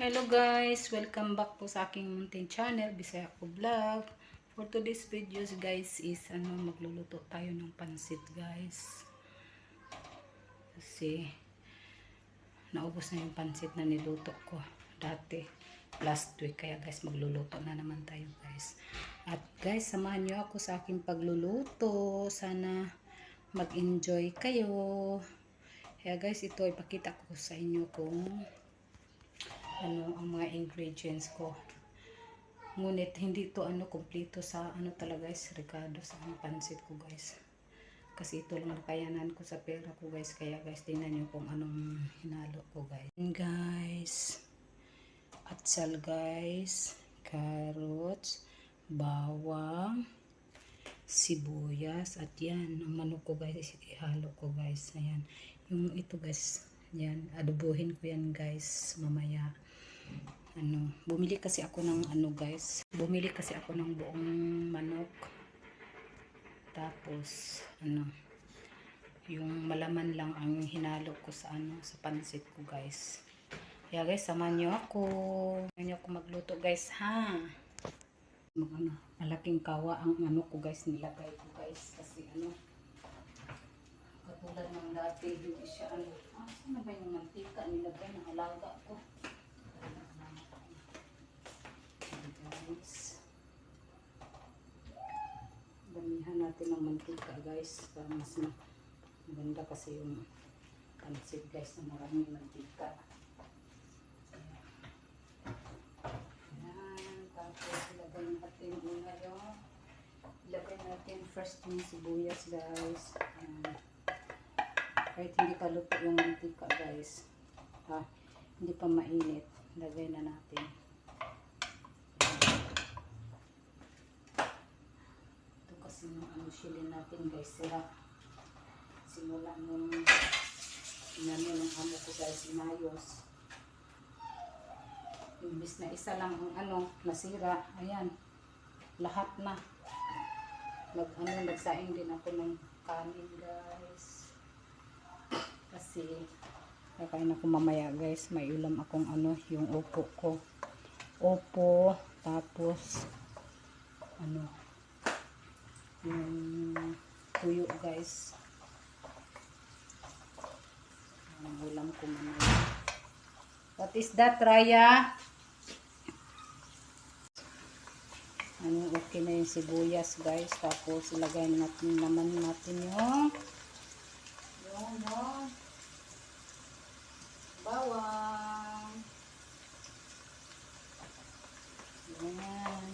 Hello guys, welcome back po sa aking munting channel, Bisaya ko Vlog. For today's videos guys is magluluto tayo ng pansit guys. Kasi naubos na yung pansit na niluto ko dati last week, kaya guys magluluto na naman tayo guys. At guys, samahan nyo ako sa aking pagluluto. Sana mag-enjoy kayo. Kaya guys, ito ipakita ko sa inyo kung ang mga ingredients ko. Ngunit hindi ito kumpleto sa talaga guys, regado sa pansit ko guys. Kasi ito lang nakayanan ko sa pera ko guys. Kaya guys, tingnan nyo kung anong hinalo ko guys. Guys, atsal guys, carrots, bawang, sibuyas, at yan, ang manok ko guys, ihalo ko guys. Ayan, yung ito guys, yan, adobohin ko yan guys mamaya. Bumili kasi ako ng bumili kasi ako ng buong manok. Tapos yung malaman lang ang hinalo ko sa sa pansit ko guys. Kaya guys, samahan niyo ako. Samahan niyo ako magluto guys ha. Malaking kawa ang ko guys, nilagay ko guys kasi katulad ng dati hindi siya saan ba yung mantika nilagay ng alaga ko. Guys, damihan natin ng mantika guys para mas maganda kasi yung pansit guys na maraming mantika. Ayan, tapos ilagay natin first yung sibuyas guys. Kahit hindi pa luto yung mantika guys, hindi pa mainit, lagay na natin. Silin natin guys, sira simula nung ng amo ko guys, inayos. Imbis na isa lang ang nasira, ayan, lahat na. Nagsaing din ako ng kanin guys. Kasi kakain ako mamaya guys, may ulam akong yung opo ko. Opo, tapos yung tuyo guys. Ang ulam ko mamaya. What is that, Raya? Okay na yung sibuyas guys. Tapos ilagay naman natin yung bawang. Ayan.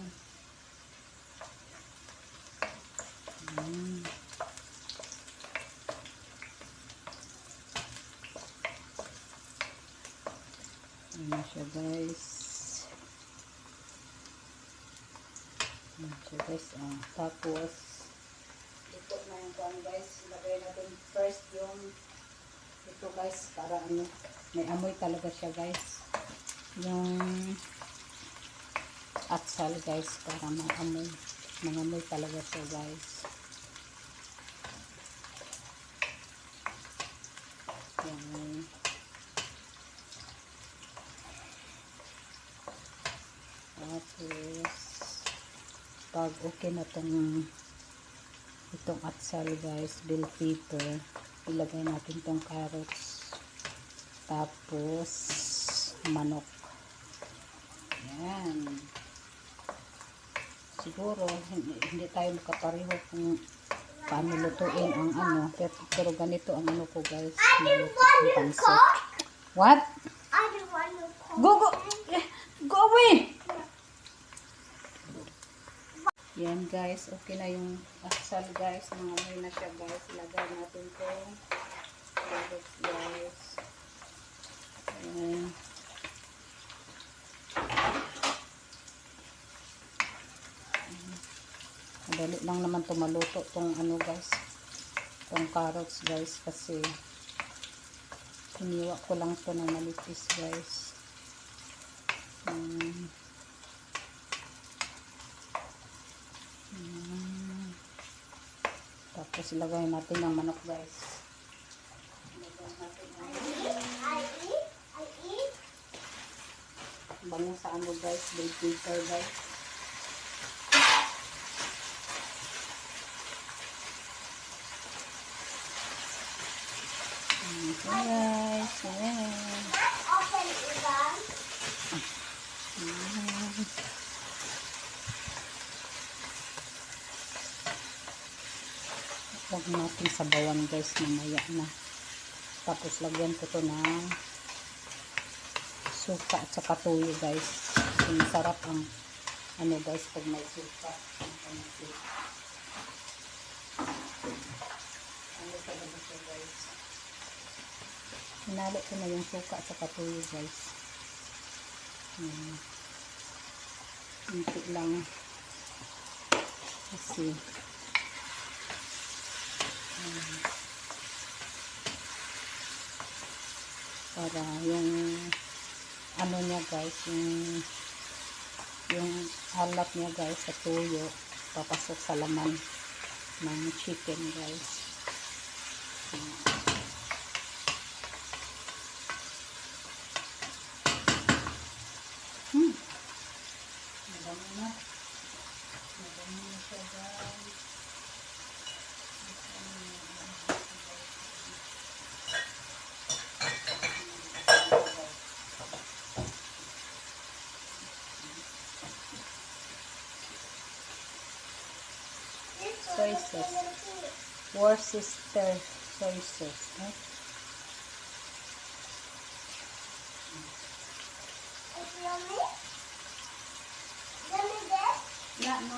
Ayan siya guys. Tapos ito na yung guys. Ilagay natin first yung ito guys para may amoy talaga siya guys. Yung atsal guys para mangamoy talaga siya guys. Yan. Tapos pag okay na itong atsal guys, bell pepper, ilagay natin tong carrots, tapos manok. Yan. Siguro hindi tayo makapareho kung paano lutuin ang pero ganito ang ko guys, niluto ang pansit. What? Go away! Yan guys, okay na yung atsal guys, nangamoy na siya guys. Ilagay natin itong carrots guys. Ayan. Madali lang naman ito maluto itong guys, itong carrots guys, kasi hiniwa ko lang ito na malipis guys. Tapos ilagay natin ang manok guys. Ilagay natin Bango sa ano guys, bell pepper guys. So guys, ayan. Huwag natin sabawan guys, mamaya na. Tapos lagyan ko to ng suka at saka tuyo guys. Kasi masarap ang ano guys pag may suka. Ano talaga siya guys. Hinalo ko na yung suka at saka tuyo guys. Hinti lang. Kasi para yung ano niya guys, yung alat niya guys sa tuyo papasok sa laman ng chicken guys. Madami na siya guys. Soy sauce. Worcester soy sauce. Eh? Yeah, no.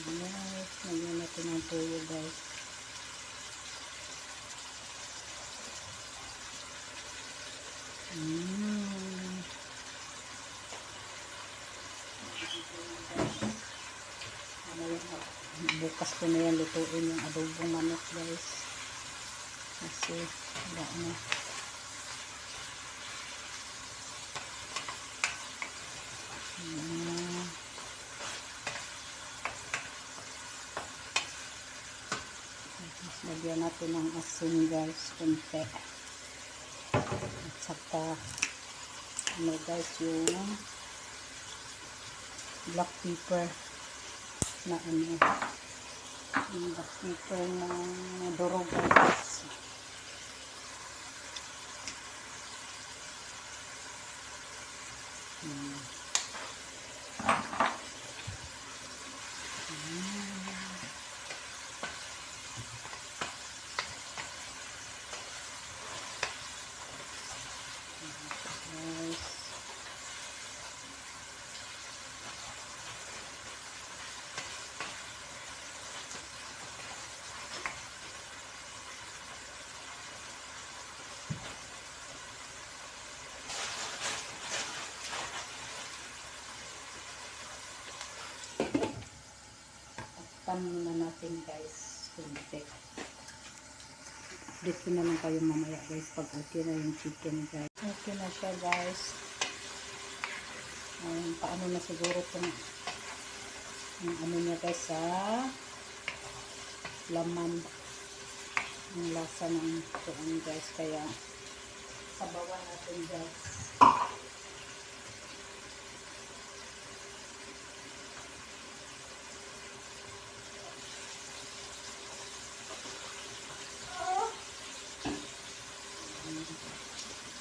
Guys, nagyan natin ang tuyo guys. Bukas ko na yan lutuin yung adobong manok guys. Kasi wala na. Lagyan natin ng asin guys, kunti. At saka ano guys, yung black pepper na ano, yung black pepper na durog guys. Pan muna natin guys, kunti. Update ko na lang kayo mamaya guys pag okay na yung chicken guys. Okay na siya guys. Paano na siguro itong ano niya guys sa laman ang lasa ng tuon guys, kaya sabawan natin guys.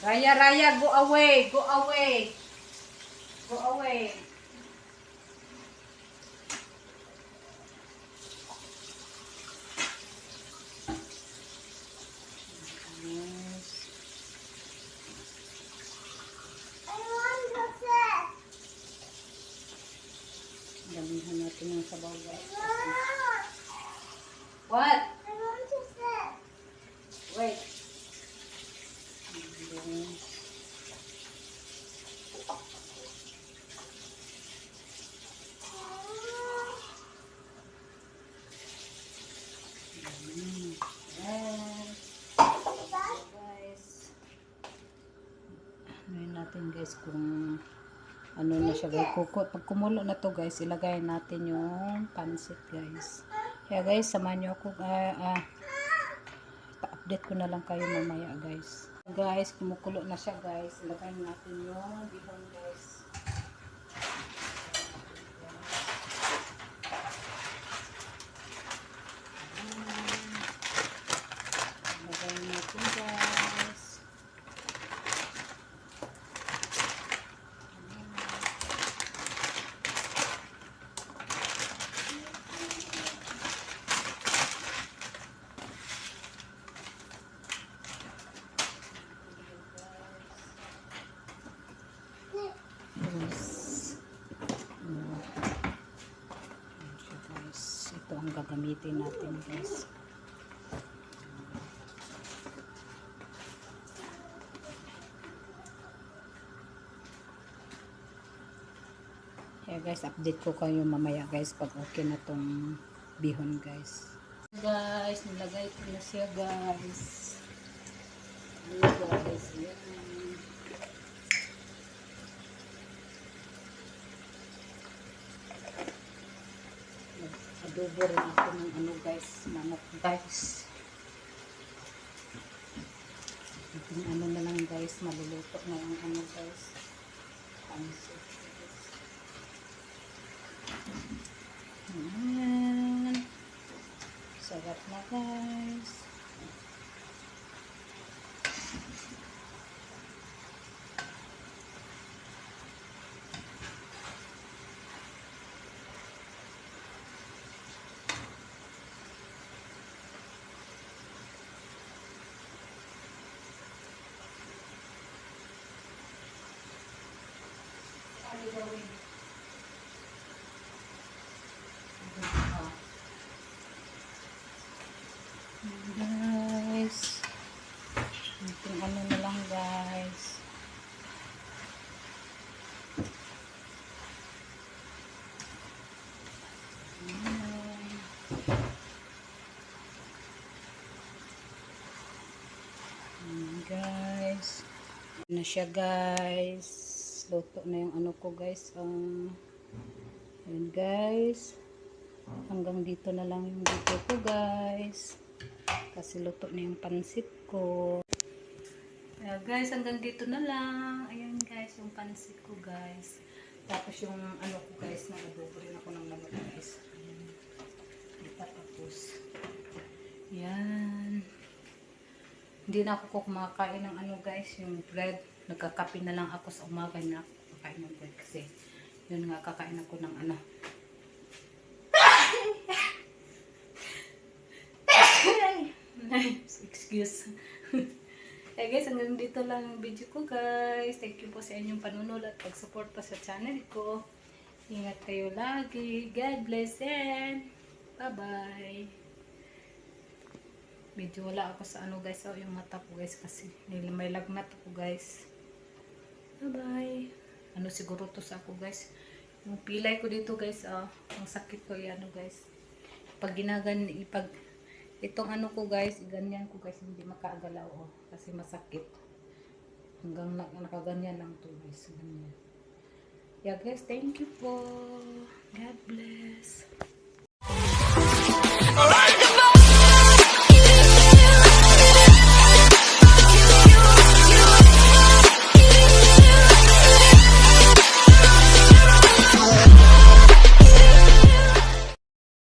Raya, Raya, go away, go away, go away. Damihan natin yung sabaw guys. What? I want to sit. Wait. Ngayon natin guys kung ano na siya guys. Pag kumulo na to guys, ilagay natin yung pansit guys. Kaya guys, samahan nyo ako. Pa-update ko na lang kayo mamaya guys. Guys, kumukulo na siya guys. Ilagay natin yung bihon guys. Ilagay natin guys. Ito ang gagamitin natin guys. Kaya guys, update ko kayo mamaya guys pag okay na tong bihon guys. Guys, nilagay ko na siya guys. Ayan guys, yan. Adobo rin ako ng ano guys, manok guys. Yung ano na lang guys, maluluto na yung ano guys. Pansit guys. Ayan. Sarap na guys. Guys, yung ano na lang guys. Guys, na siya guys. Luto na yung ano ko guys. Ayun guys. Hanggang dito na lang yung video ko guys. Kasi luto na yung pansit ko. Guys, hanggang dito na lang. Ayan guys, yung pansit ko guys. Tapos yung ano ko guys, nag-adobo rin ako ng manok guys. Ayan. Tapos. Yan. Hindi na ako kumakain ng ano guys, yung bread. Nagkakape na lang ako sa umaga na ako kakain ng bread. Kasi yun nga, kakain ako ng ano. Excuse. Hey guys, hanggang dito lang yung video ko guys. Thank you po sa inyong panunod at pag-support pa sa channel ko. Ingat kayo lagi. God bless and bye-bye. Medyo wala ako sa ano guys, yung mata ko guys kasi may lagnat ako guys. Bye-bye. Ano siguro to sa ako guys. Yung pilay ko dito guys, ang sakit ko yan guys. Pag itong ano ko guys, ganyan ko guys, hindi makaagalaw kasi masakit. Hanggang nakaganyan lang to guys, ganyan. Yeah guys, thank you po. God bless.